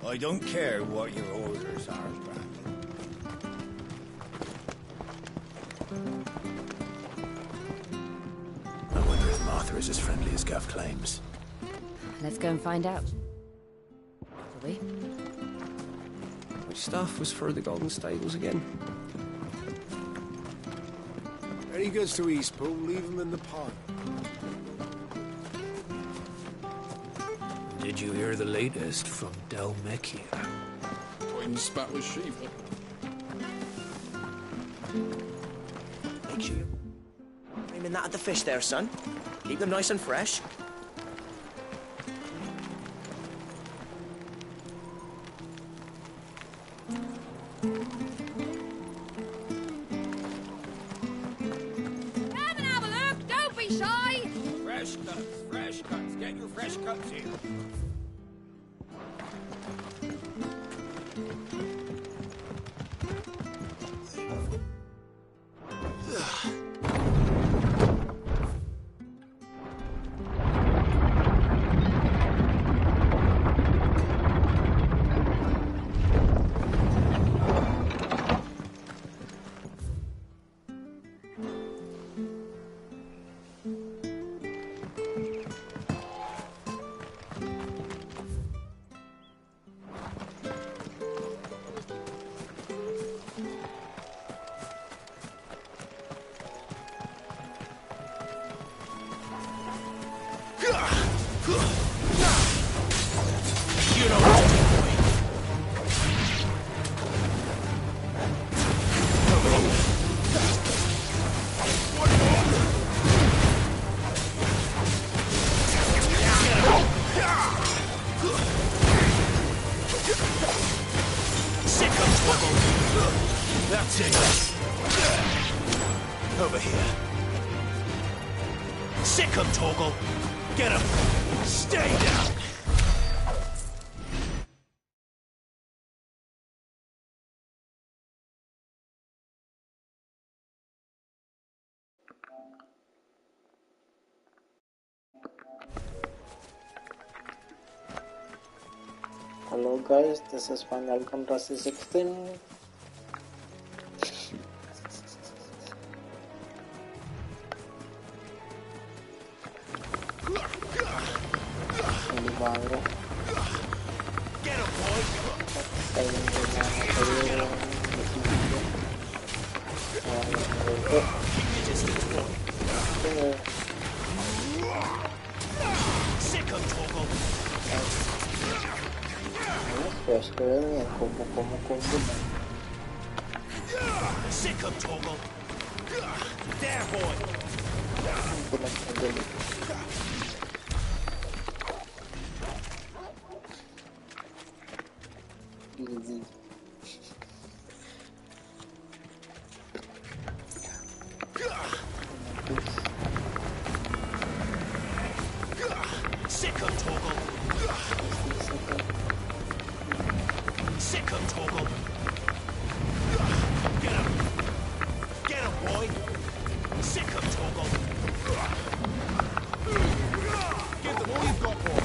I don't care what your orders are, Brandon. I wonder if Martha is as friendly as Gav claims. Let's go and find out. Shall we? Which staff was for the Golden Stables again? When he goes to Eastpool, leave him in the pond. Did you hear the latest from Dalmekia? Twin spat with sheep. Make sure you're aiming that at the fish there, son. Keep them nice and fresh. Come and have a look! Don't be shy! Fresh cuts, fresh cuts. Get your fresh cuts here. That's it. Over here. Sick him, Torgal. Get him. Stay down. Hello guys, this is Final Fantasy 16. Get him, boy. Sick him, Torgal. Sick him, Torgal. There, boy. Easy. Sick him, Torgal. Sick him, Torgal. Get him. Get him, boy. Sick him, Torgal. Give them all you've got, boy.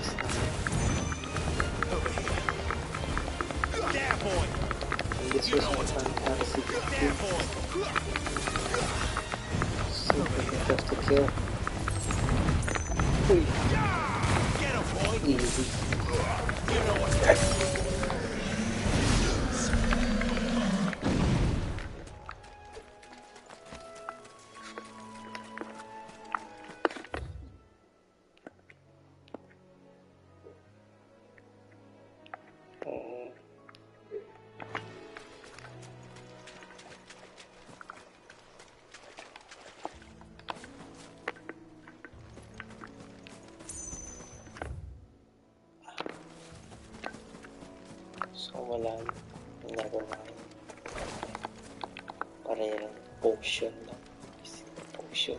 Taas na. There, boy. This was my fantasy. There, boy. Super tough to kill. Uy, Get him, boy. easy. You know what's best. So wala. Never mind. Parehong potion lang. Potion.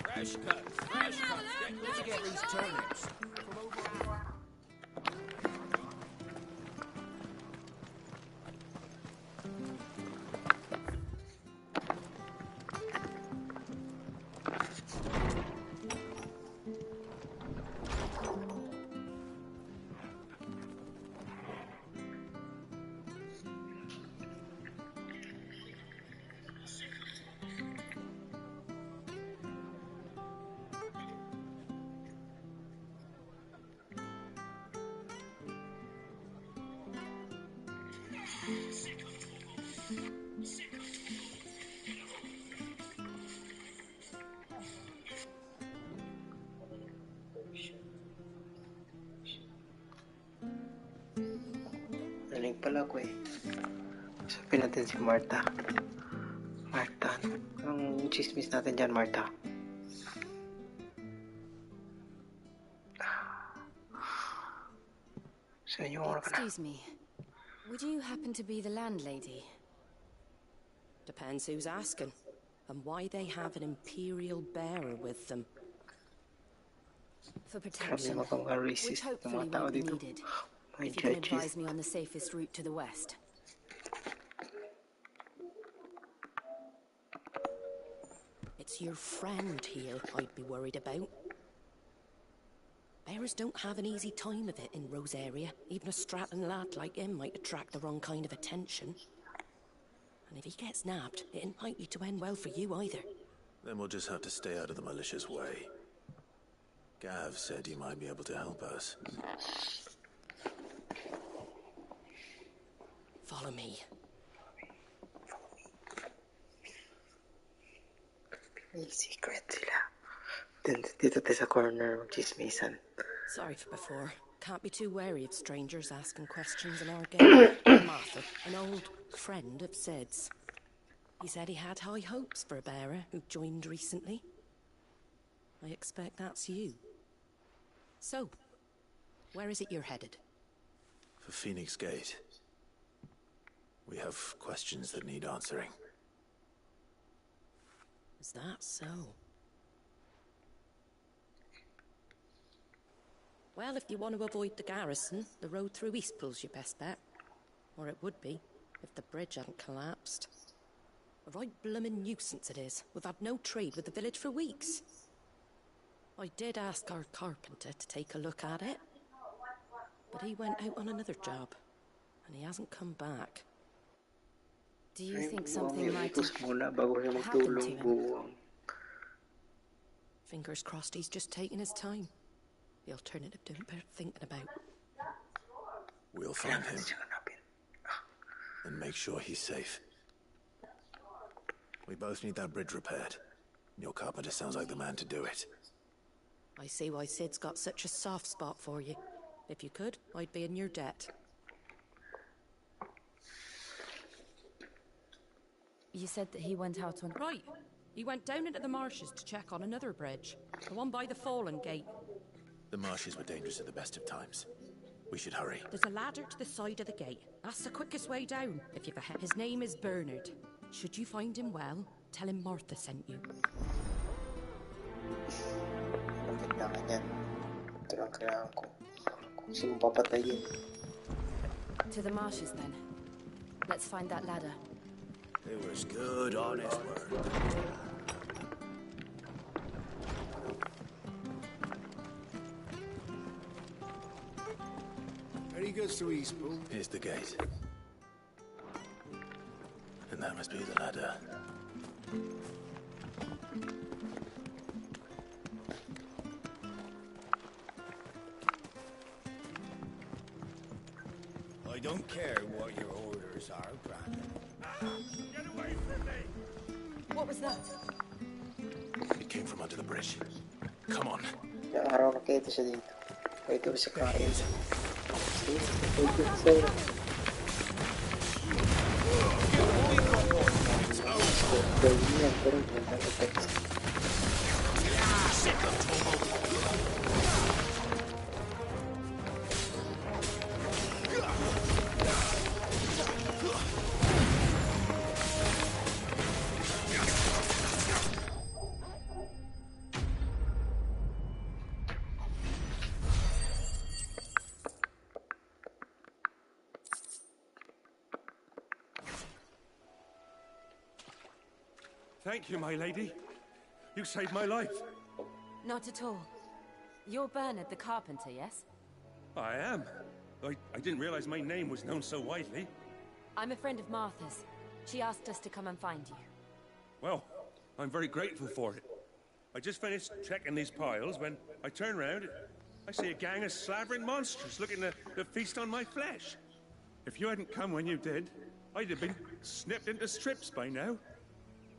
Fresh cuts. Fresh cuts. Where'd you get these turnips? From over. Nalig pala ko eh. Sabihin natin si Martha. Martha, anong chismis natin dyan, Martha? Sa inyo oras ka na. Excuse me. Would you happen to be the landlady? Depends who's asking, and why they have an Imperial bearer with them. For Kami protection, mukhang mga which racist yung hopefully mga tao won't be dito. needed. Mga If you can judges. advise me on the safest route to the west. It's your friend here I'd be worried about. Bearers don't have an easy time of it in Rosaria. Even a Stratton lad like him might attract the wrong kind of attention. And if he gets nabbed, it ain't likely to end well for you either. Then we'll just have to stay out of the malicious way. Gav said he might be able to help us. Follow me. May secret sila. Dito tayo sa corner, magchismisan. Sorry for before. Can't be too wary of strangers asking questions in our game. Martha, an old friend of Sid's. He said he had high hopes for a bearer who joined recently. I expect that's you. So, where is it you're headed? For Phoenix Gate. We have questions that need answering. Is that so? Well, if you want to avoid the garrison, the road through Eastpool's your best bet. Or it would be, if the bridge hadn't collapsed. A right bloomin' nuisance it is. We've had no trade with the village for weeks. I did ask our carpenter to take a look at it. But he went out on another job. And he hasn't come back. Do you think something might muna bago siya happen to magtulong him? buwang. Fingers crossed he's just taking his time. The alternative don't bear thinking about. We'll find him. And make sure he's safe. We both need that bridge repaired. Your carpenter sounds like the man to do it. I see why Sid's got such a soft spot for you. If you could, I'd be in your debt. You said that he went out on... Right. He went down into the marshes to check on another bridge. The one by the Fallen Gate. The marshes were dangerous at the best of times. We should hurry. There's a ladder to the side of the gate. That's the quickest way down, if you've a head. His name is Bernard. Should you find him well, tell him Martha sent you. Bakit na kanyan? Ito lang kailangan ko. Kung sino papatayin. To the marshes, then. Let's find that ladder. It was good, honest work. Any goods to Eastpool? Here's the gate. And that must be the ladder. I don't care what your orders are, Brandon. Get away from me! What was that? It came from under the bridge. Come on. Yung araw nakita siya dito. Pwede ko siya kain. See? Pwede ko siya. Pwede niya, pero hindi na ito. Thank you, my lady. You saved my life. Not at all. You're Bernard the carpenter, yes? I am. I didn't realize my name was known so widely. I'm a friend of Martha's. She asked us to come and find you. Well, I'm very grateful for it. I just finished checking these piles when I turn around. I see a gang of slavering monsters looking to feast on my flesh. If you hadn't come when you did, I'd have been snipped into strips by now.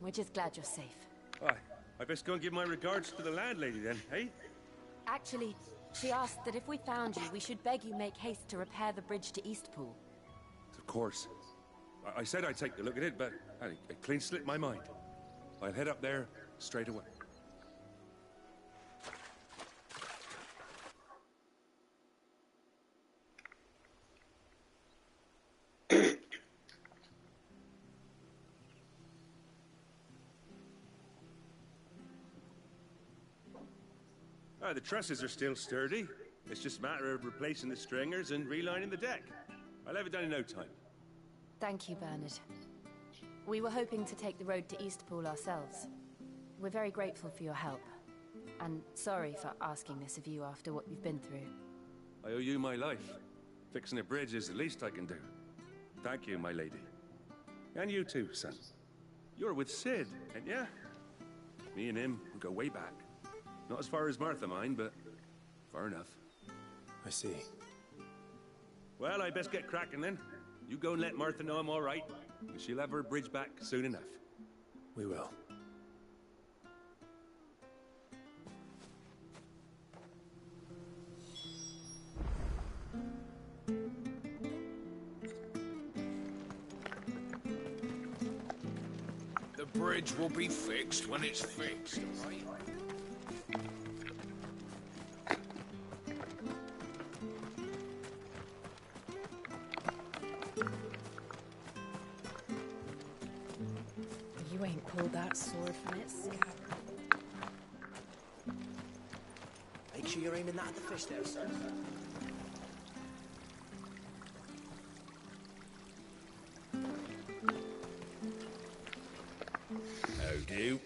We're just glad you're safe. I best go and give my regards to the landlady then, eh? Actually, she asked that if we found you, we should beg you make haste to repair the bridge to Eastpool. Of course. I said I'd take a look at it, but it clean slipped my mind. I'll head up there straight away. The trusses are still sturdy. It's just a matter of replacing the stringers and relining the deck. I'll have it done in no time. Thank you, Bernard. We were hoping to take the road to Eastpool ourselves. We're very grateful for your help. And sorry for asking this of you after what you've been through. I owe you my life. Fixing a bridge is the least I can do. Thank you, my lady. And you too, son. You're with Sid, ain't ya? Me and him, we go way back. Not as far as Martha, mind, but far enough. I see. Well, I best get cracking then. You go and let Martha know I'm all right, and she'll have her bridge back soon enough. We will. The bridge will be fixed when it's fixed, right? You ain't pulled that sword from its scabbard. Make sure you're aiming that at the fish there, son. How do?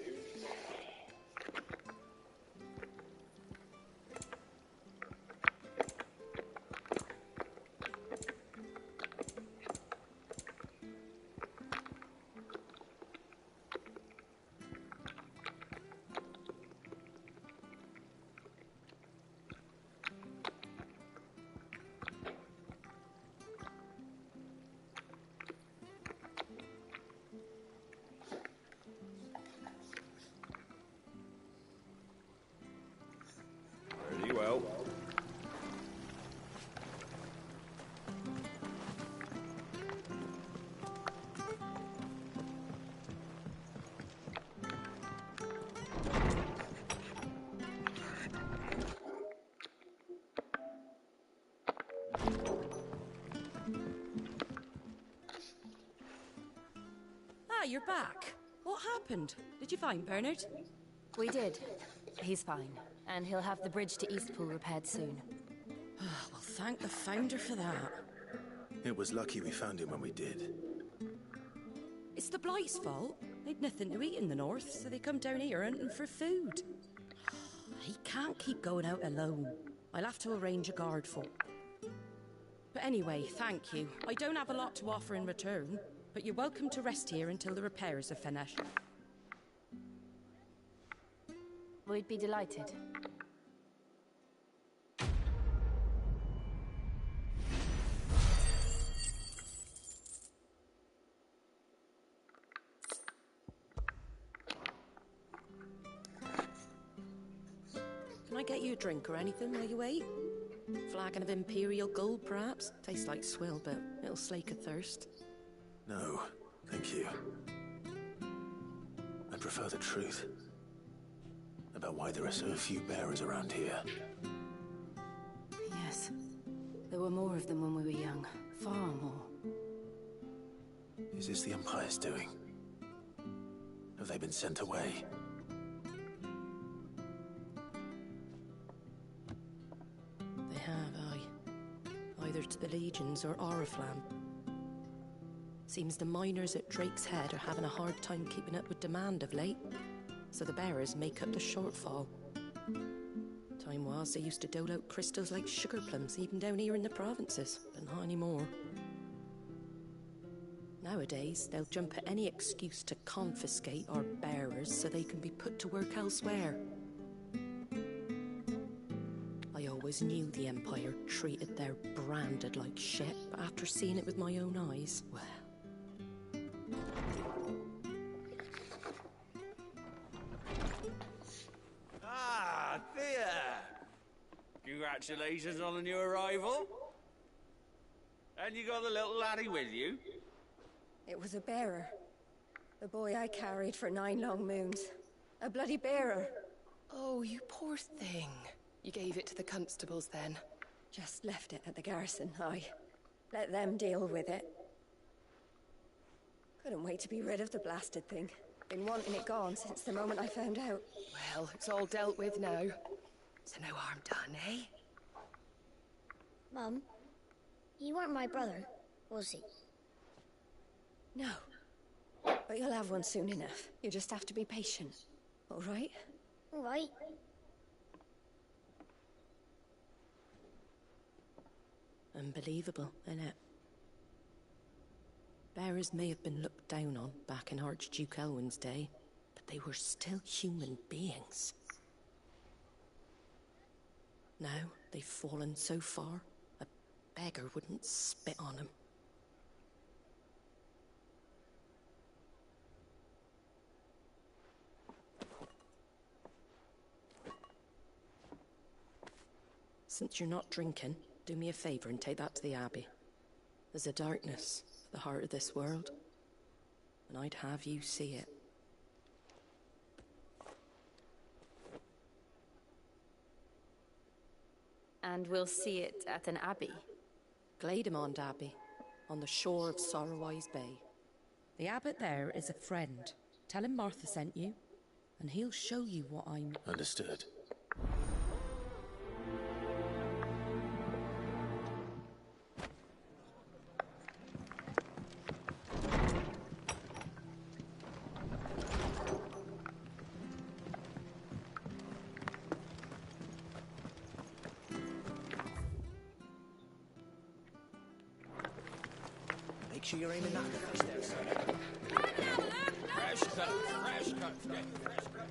Very well. Ah, you're back. What happened? Did you find Bernard? We did. He's fine, and he'll have the bridge to Eastpool repaired soon. Well, thank the Founder for that. It was lucky we found him when we did. It's the Blight's fault. They'd nothing to eat in the north, so they come down here hunting for food. He can't keep going out alone. I'll have to arrange a guard for him. But anyway, thank you. I don't have a lot to offer in return, but you're welcome to rest here until the repairs are finished. We'd be delighted. Can I get you a drink or anything while you wait? Flagon of Imperial Gold, perhaps? Tastes like swill, but it'll slake a thirst. No, thank you. I prefer the truth. About why there are so few bearers around here. Yes. There were more of them when we were young. Far more. Is this the Empire's doing? Have they been sent away? They have, aye. Either to the Legions or Oriflamme. Seems the miners at Drake's Head are having a hard time keeping up with demand of late. So the bearers make up the shortfall. Time was they used to dole out crystals like sugar plums even down here in the provinces, but not anymore. Nowadays, they'll jump at any excuse to confiscate our bearers so they can be put to work elsewhere. I always knew the Empire treated their branded like shit, but after seeing it with my own eyes, well... Ah, Thea! Congratulations on the new arrival. And you got the little laddie with you? It was a bearer. The boy I carried for 9 long moons. A bloody bearer. Oh, you poor thing. You gave it to the constables then? Just left it at the garrison, aye. Let them deal with it. Couldn't wait to be rid of the blasted thing. Been wanting it gone since the moment I found out. Well, it's all dealt with now. So no harm done, eh? Mum, you weren't my brother, was he? No. But you'll have one soon enough. You just have to be patient. All right? All right. Unbelievable, innit? Bearers may have been looked down on back in Archduke Elwin's day, but they were still human beings. Now they've fallen so far, a beggar wouldn't spit on them. Since you're not drinking, do me a favor and take that to the Abbey. There's a darkness at the heart of this world, and I'd have you see it. And we'll see it at an abbey? Glademond Abbey, on the shore of Sorrowwise Bay. The abbot there is a friend. Tell him Martha sent you, and he'll show you what I'm... Understood. Make sure you're aiming that at the fish there, son. Fresh cut, fresh cut, fresh cut.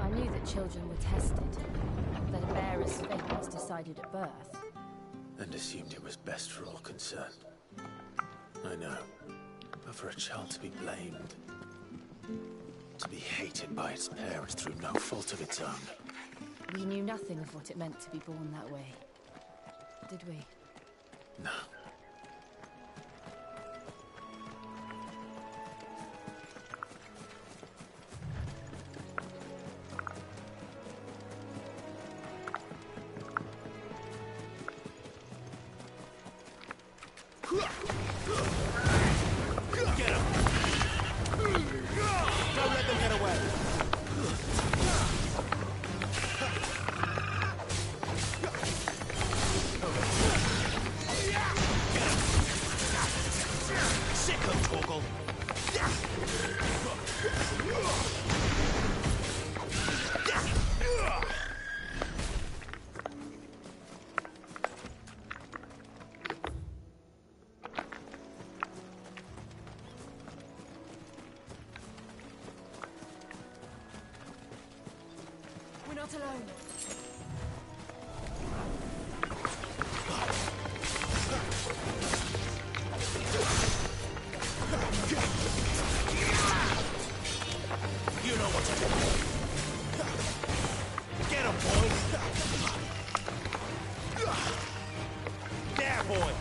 I knew that children were tested, that a bearer's fate was decided at birth. And assumed it was best for all concerned. I know. But for a child to be blamed, to be hated by its parents through no fault of its own. We knew nothing of what it meant to be born that way, did we? No. Get him! Don't let them get away! Sick of Torgal! We're not alone. You know what to do. Get him, boys! There, boy!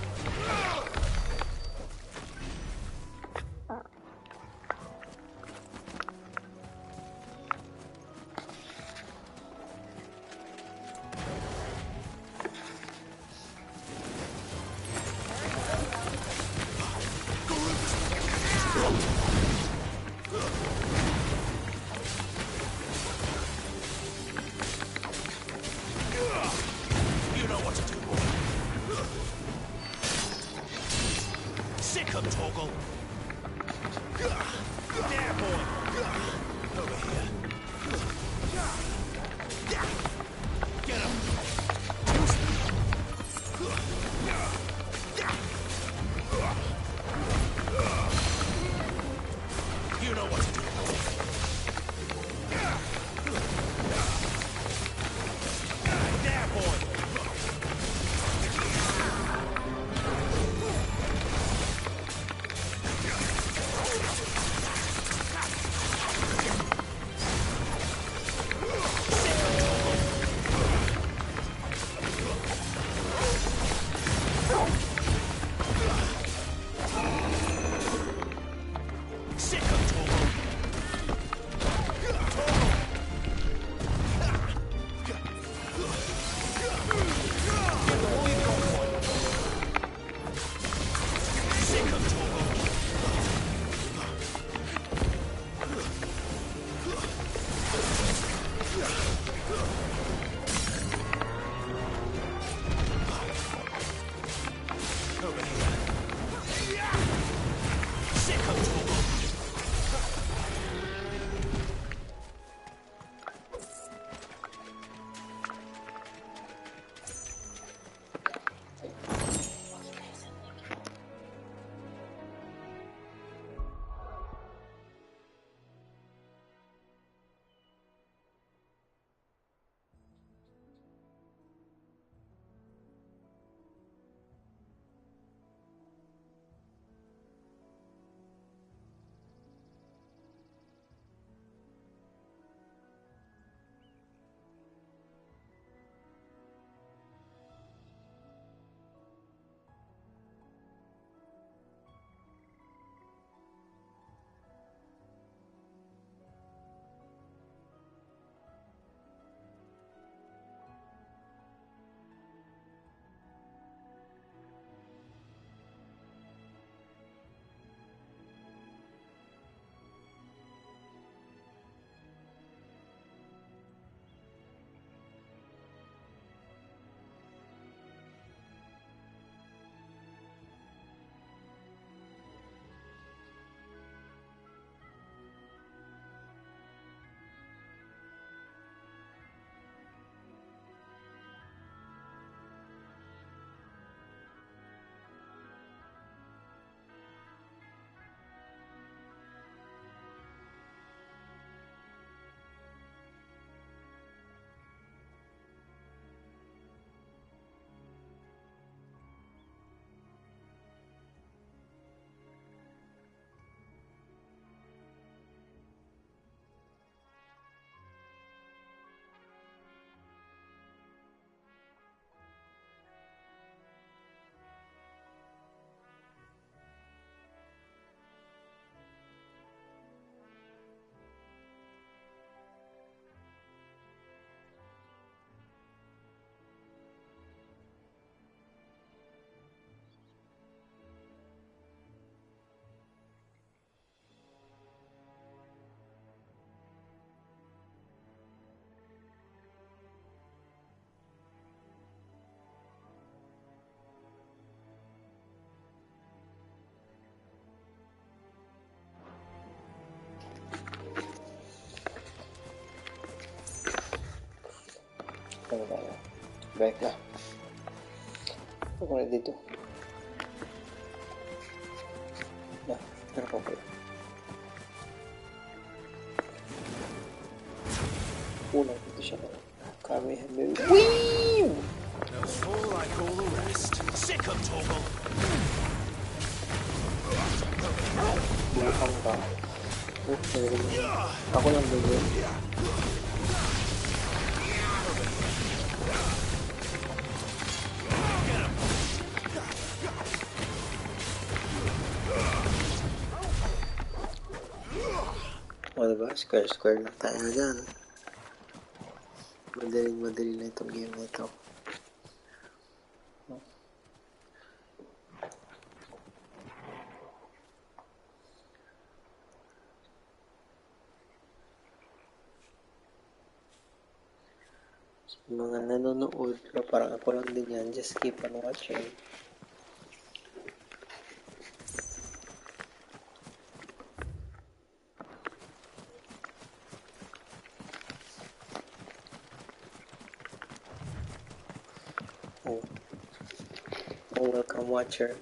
Ano tayo? Back na. Ako na dito. Na, pero pa pala. Unang dito siya. Kami hamil. Wee! They'll fall like all the rest. Sick of Torgal. Bukang ka. Ako lang doon. O diba? Square lang tayo dyan. Madali na itong game na ito. Mga nanonood, parang ako lang din yan, just keep on watching. Oh, welcome watcher.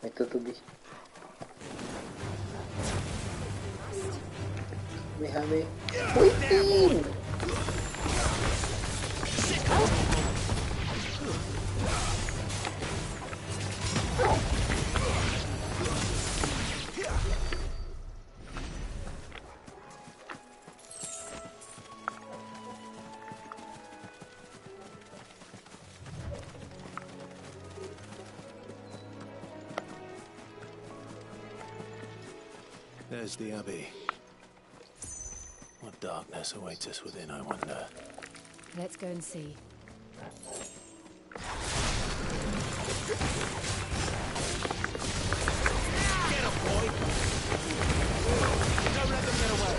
May tutubi. Hami. Waiting! There's the Abbey. What darkness awaits us within, I wonder. Let's go and see. Get up, boy! Don't let them get away!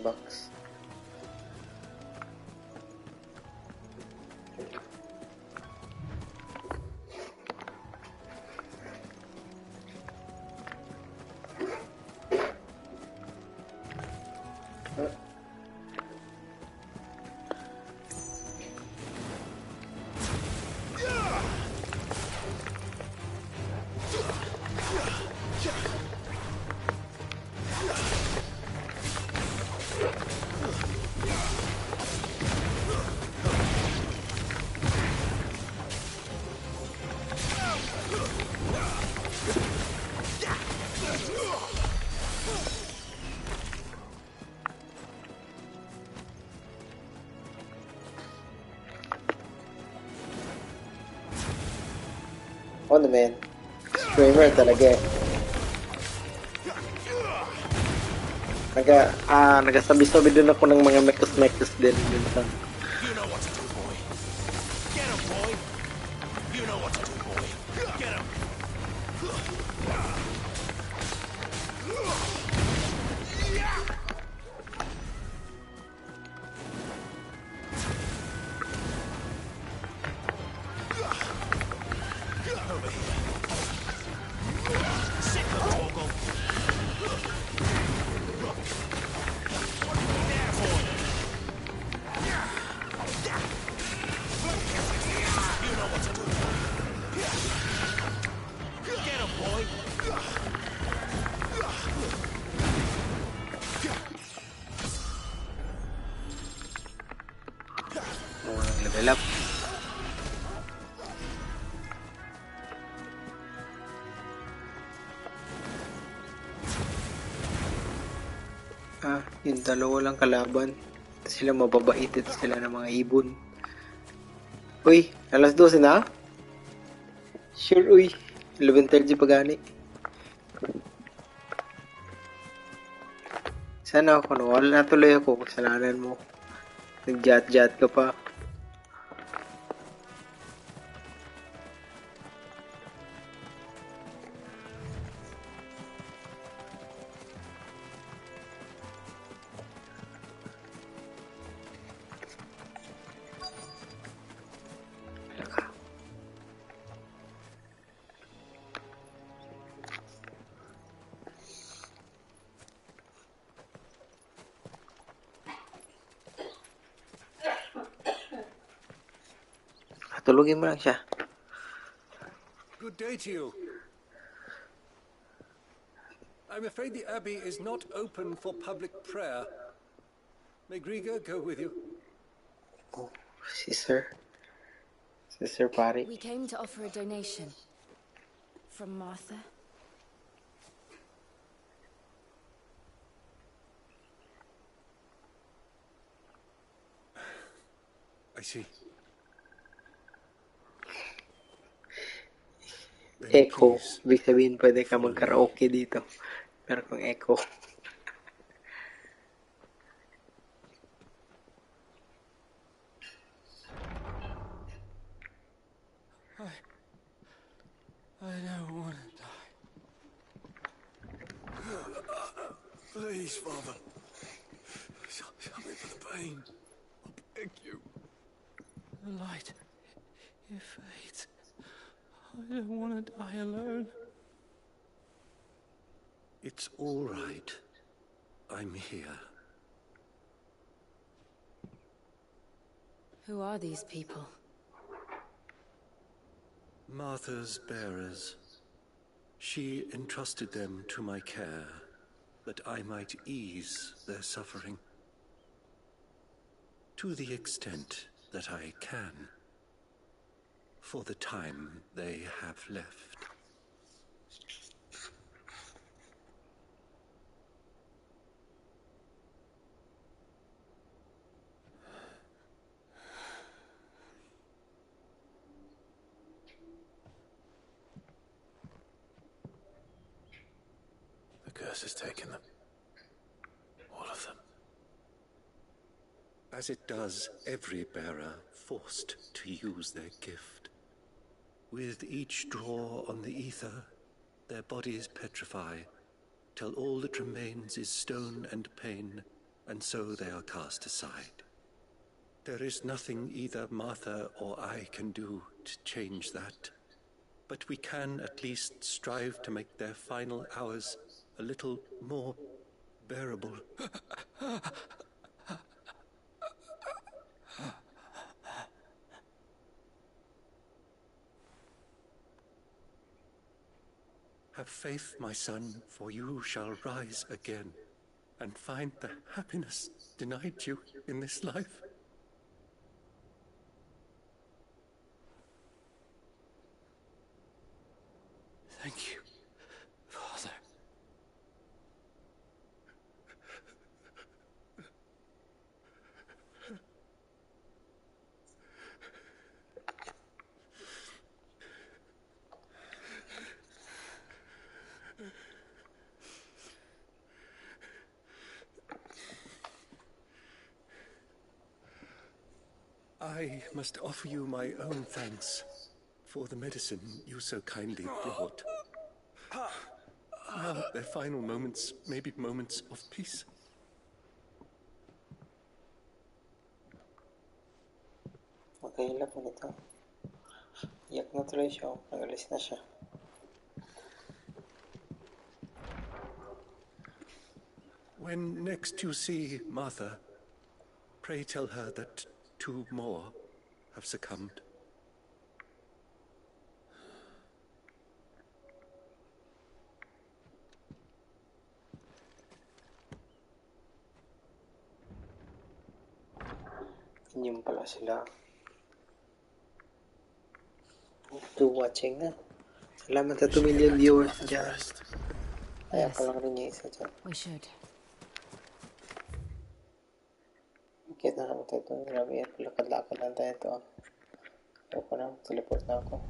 Box. Ano man? Screamer talaga eh. Nagasabi-sabi din ako ng mga mekus-mekus din minsan. You know what to do, boy. Get him, boy. You know what to do, boy. Get him. Over here. Sick of Torgal. There, boy. You know what to do. Get him, boy. Level up. Yung dalawa lang kalaban. Sila mababait at sila ng mga ibon. Uy, alas 12 na? Sure, uy. 11:30 pa gani. Sana ako, no? Wala natuloy ako. Kasalanan mo. Nag-jat-jat ka pa. Tulugin mo lang siya. Good day to you. I'm afraid the Abbey is not open for public prayer. May Griga go with you? Oh, sister. Sister Pari. We came to offer a donation. From Martha. I see. Echo. Ibig sabihin, pwede ka mag-karaoke dito. Pero kung echo. I don't want to die. Please, Father. Help me for the pain. I beg you. The light. It fades. I don't want to die alone. It's all right. I'm here. Who are these people? Martha's bearers. She entrusted them to my care, that I might ease their suffering. To the extent that I can. For the time they have left. The curse has taken them. All of them. As it does every bearer forced to use their gift. With each draw on the ether, their bodies petrify, till all that remains is stone and pain, and so they are cast aside. There is nothing either Martha or I can do to change that, but we can at least strive to make their final hours a little more bearable. Have faith, my son, for you shall rise again and find the happiness denied you in this life. Thank you, Father. I must offer you my own thanks for the medicine you so kindly brought. Now their final moments may be moments of peace. Okay lang po nito. Iyak na tuloy siya. Nag-alis na siya. When next you see Martha, pray tell her that 2 more have succumbed. Yun pala sila. To watching na. Salamat sa 2 million viewers dyan. Kaya Yes. pa lang rin yung isa dyan. We should. Kita na naman ito. Grabe yan. Lakad-lakad lang tayo ito. Ako na. Teleport na ako.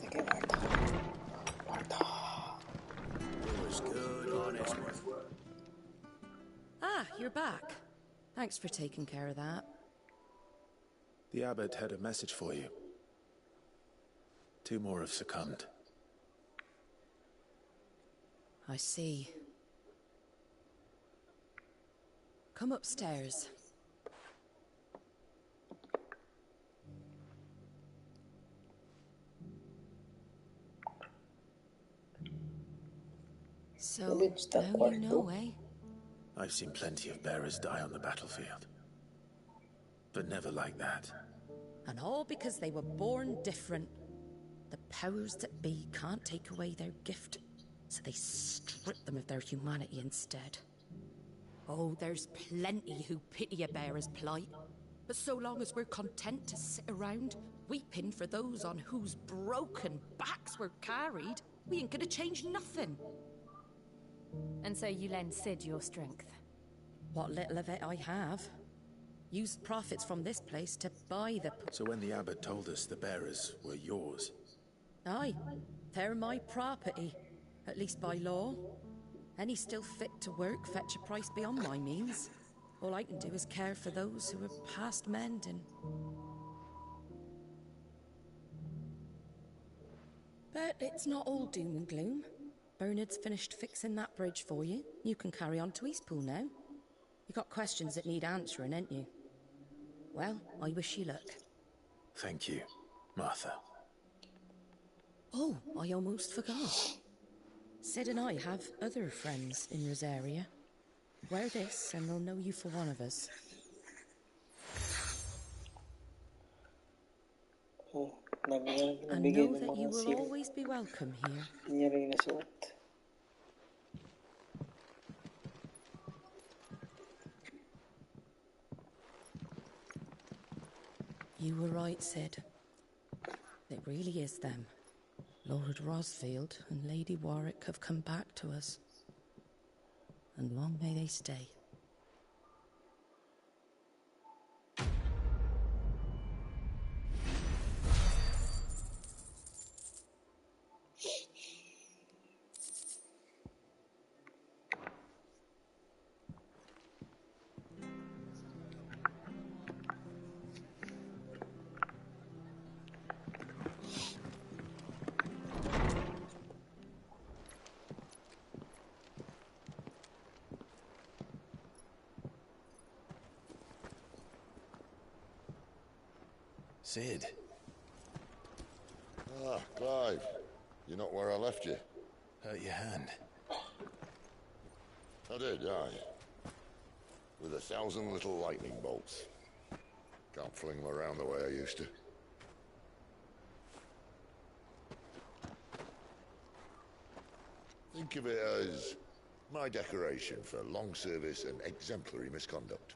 Sige, Martha. Martha. It was good, honest work. Ah, you're back. Thanks for taking care of that. The abbot had a message for you. 2 more have succumbed. I see. Come upstairs. So, now you know, eh? I've seen plenty of bearers die on the battlefield. But never like that. And all because they were born different. The powers that be can't take away their gift, so they strip them of their humanity instead. Oh, there's plenty who pity a bearer's plight. But so long as we're content to sit around, weeping for those on whose broken backs we're carried, we ain't gonna change nothing. And so you lend Sid your strength? What little of it I have. Used profits from this place to buy the... So when the abbot told us the bearers were yours... Aye, they're my property, at least by law. Any still fit to work fetch a price beyond my means. All I can do is care for those who are past mending. But it's not all doom and gloom. Bernard's finished fixing that bridge for you. You can carry on to Eastpool now. You got questions that need answering, ain't you? Well, I wish you luck. Thank you, Martha. Oh, I almost forgot. Sid and I have other friends in Rosaria. Wear this and they'll know you for one of us. Oh, And know that you will always be welcome here. Niya rin nasuot. You were right, Sid. It really is them. Lord Rosfield and Lady Warwick have come back to us. And long may they stay. Sid. Ah, Clive. You're not where I left you. Hurt your hand. I did, aye. With 1,000 little lightning bolts. Can't fling them around the way I used to. Think of it as my decoration for long service and exemplary misconduct.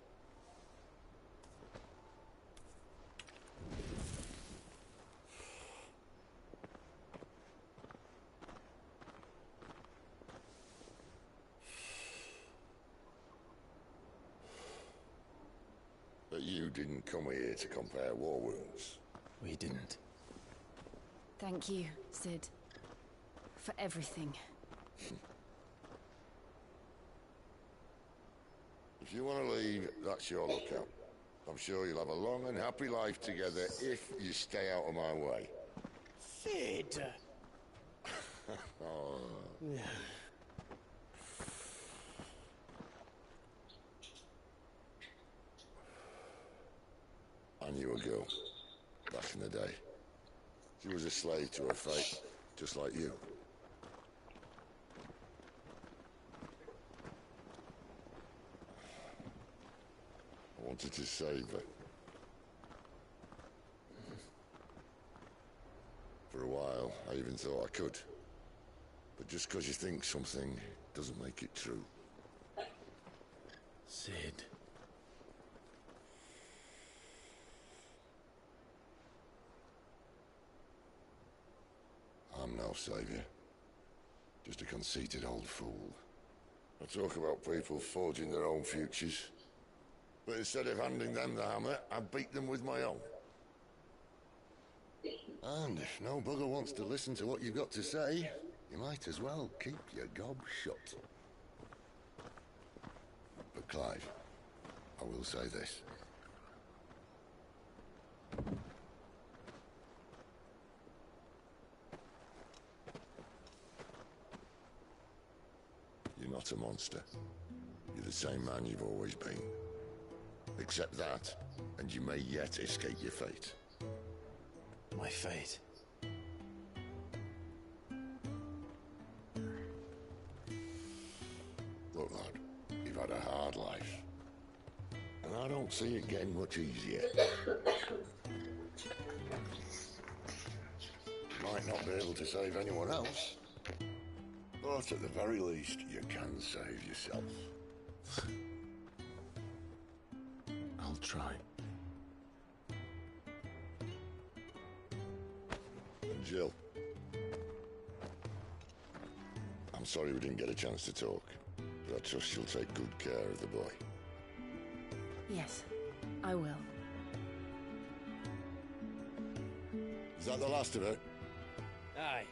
But you didn't come here to compare war wounds. We didn't. Thank you, Sid. For everything. If you want to leave, that's your lookout. I'm sure you'll have a long and happy life together if you stay out of my way. Sid! Oh. I knew a girl, back in the day. She was a slave to her fate, just like you. I wanted to save her. For a while, I even thought I could. But just because you think something doesn't make it true. Sid. I'm no savior. Just a conceited old fool. I talk about people forging their own futures. But instead of handing them the hammer, I beat them with my own. And if no bugger wants to listen to what you've got to say, you might as well keep your gob shut. But Clive, I will say this. You're not a monster. You're the same man you've always been. Accept that, and you may yet escape your fate. My fate? Look, lad, you've had a hard life. And I don't see it getting much easier. You might not be able to save anyone else, but at the very least, you can save yourself. I'll try. And Jill, I'm sorry we didn't get a chance to talk, but I trust she'll take good care of the boy. Yes, I will. Is that the last of it? Aye.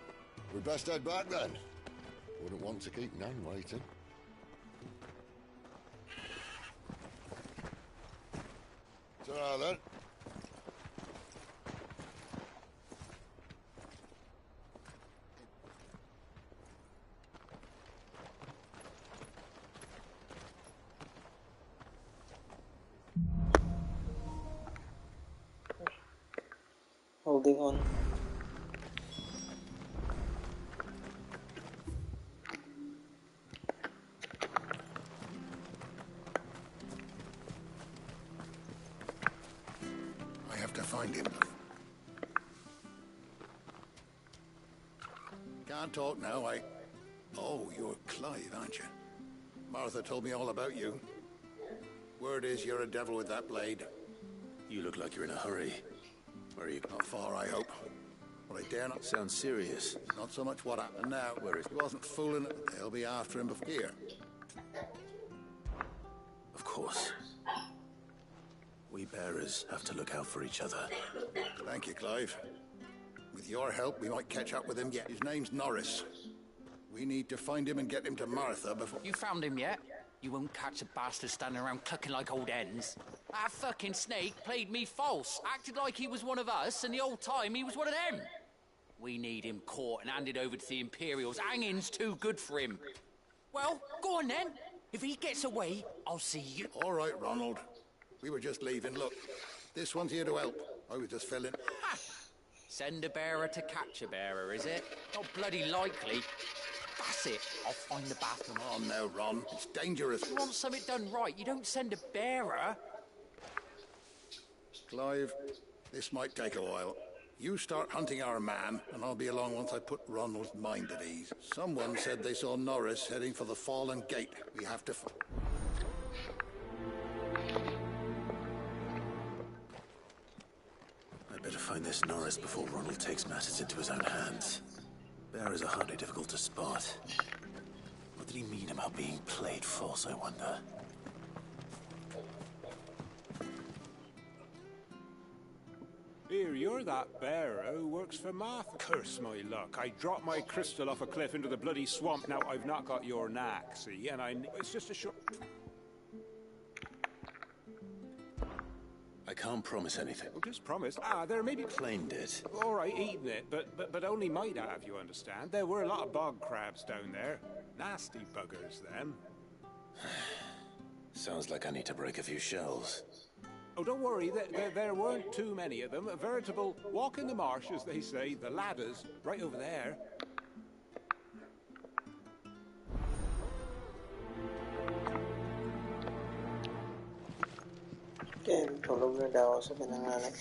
We best head back then. Wouldn't want to keep Nan waiting. Ta-ra then. Holding on. I have to find him. Can't talk now, Oh, you're Clive, aren't you? Martha told me all about you. Word is you're a devil with that blade. You look like you're in a hurry. Where are you? Not far, I hope. But I dare not... Sounds serious. Not so much what happened now. Where is he? Wasn't fooling it. They'll be after him before here. Of course. We bearers have to look out for each other. Thank you, Clive. With your help, we might catch up with him yet. His name's Norris. We need to find him and get him to Martha before... You found him yet? You won't catch a bastard standing around clucking like old hens. That fucking snake played me false, acted like he was one of us, and the whole time he was one of them. We need him caught and handed over to the Imperials. Hanging's too good for him. Well, go on then. If he gets away, I'll see you. All right, Ronald. We were just leaving. Look, this one's here to help. I was just filling. Ha! Send a bearer to catch a bearer, is it? Not bloody likely. That's it. I'll find the bathroom. Oh, no, Ron. It's dangerous. You want something done right, you don't send a bearer. Clive, this might take a while. You start hunting our man, and I'll be along once I put Ronald's mind at ease. Someone said they saw Norris heading for the Fallen Gate. We have to... I'd better find this Norris before Ronald takes matters into his own hands. Bearers are hardly difficult to spot. What did he mean about being played false, I wonder? Here, you're that bearer who works for Martha. Curse my luck. I dropped my crystal off a cliff into the bloody swamp. Now, I've not got your knack, see? And it's just a short... I can't promise anything. Oh, just promise. There may be... Claimed it. All right, eating it, but only might have, you understand. There were a lot of bog crabs down there. Nasty buggers, them. Sounds like I need to break a few shells. Oh, don't worry, there weren't too many of them. A veritable walk in the marsh, as they say, the ladders, right over there. Okay, tulog na daw sa pinanganak.